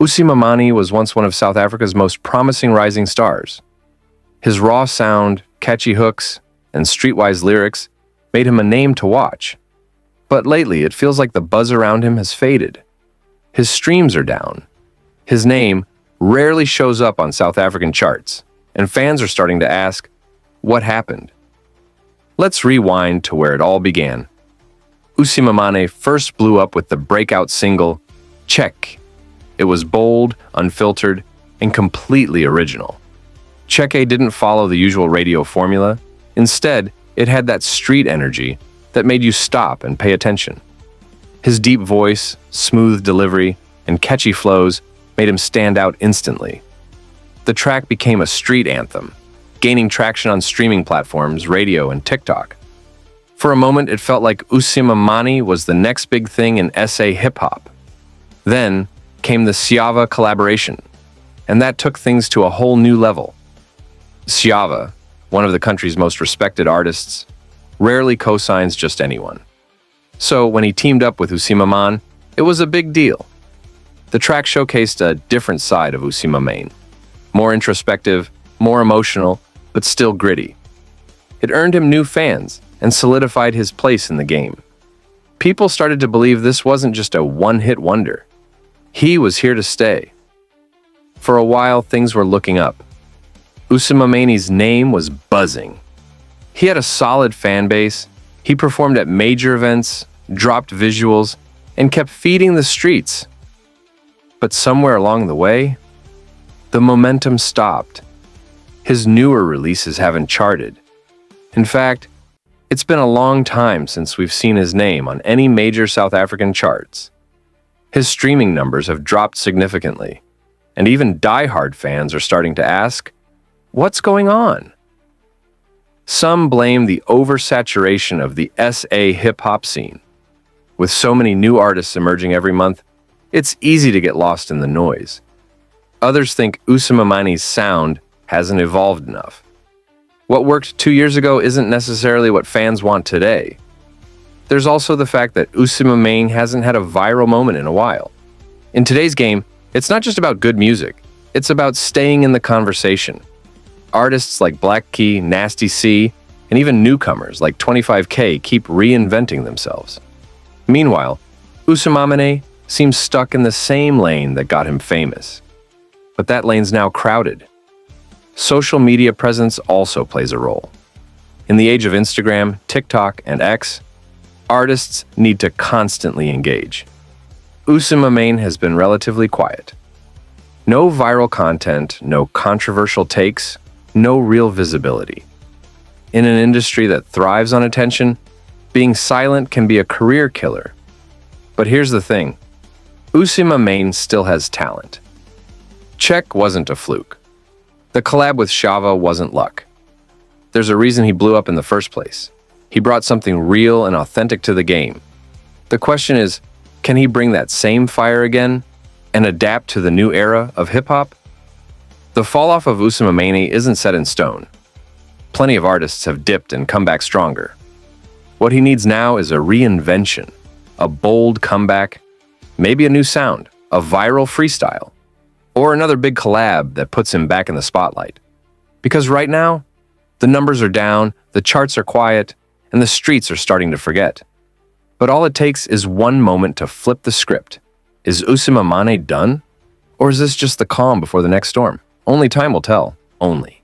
Usimamane was once one of South Africa's most promising rising stars. His raw sound, catchy hooks, and streetwise lyrics made him a name to watch. But lately, it feels like the buzz around him has faded. His streams are down. His name rarely shows up on South African charts, and fans are starting to ask, what happened? Let's rewind to where it all began. Usimamane first blew up with the breakout single, Check. It was bold, unfiltered, and completely original. Check didn't follow the usual radio formula. Instead, it had that street energy that made you stop and pay attention. His deep voice, smooth delivery, and catchy flows made him stand out instantly. The track became a street anthem, gaining traction on streaming platforms, radio, and TikTok. For a moment, it felt like Usimamane was the next big thing in SA hip-hop. Then came the Siava collaboration, and that took things to a whole new level. Siava, one of the country's most respected artists, rarely co-signs just anyone. So when he teamed up with Usimamane, it was a big deal. The track showcased a different side of Usimamane, more introspective, more emotional, but still gritty. It earned him new fans and solidified his place in the game. People started to believe this wasn't just a one-hit wonder. He was here to stay. For a while, things were looking up. Usimamane's name was buzzing. He had a solid fan base, he performed at major events, dropped visuals, and kept feeding the streets. But somewhere along the way, the momentum stopped. His newer releases haven't charted. In fact, it's been a long time since we've seen his name on any major South African charts. His streaming numbers have dropped significantly, and even die-hard fans are starting to ask, what's going on? Some blame the oversaturation of the SA hip-hop scene. With so many new artists emerging every month, it's easy to get lost in the noise. Others think Usimamane's sound hasn't evolved enough. What worked 2 years ago isn't necessarily what fans want today. There's also the fact that Usimamane hasn't had a viral moment in a while. In today's game, it's not just about good music, it's about staying in the conversation. Artists like Black Key, Nasty C, and even newcomers like 25K keep reinventing themselves. Meanwhile, Usimamane seems stuck in the same lane that got him famous. But that lane's now crowded. Social media presence also plays a role. In the age of Instagram, TikTok, and X, artists need to constantly engage. Usimamane has been relatively quiet. No viral content, no controversial takes, no real visibility. In an industry that thrives on attention, being silent can be a career killer. But here's the thing, Usimamane still has talent. Check wasn't a fluke. The collab with Siava wasn't luck. There's a reason he blew up in the first place. He brought something real and authentic to the game. The question is, can he bring that same fire again and adapt to the new era of hip-hop? The fall-off of Usimamane isn't set in stone. Plenty of artists have dipped and come back stronger. What he needs now is a reinvention, a bold comeback, maybe a new sound, a viral freestyle, or another big collab that puts him back in the spotlight. Because right now, the numbers are down, the charts are quiet, and the streets are starting to forget. But all it takes is one moment to flip the script. Is Usimamane done? Or is this just the calm before the next storm? Only time will tell. Only.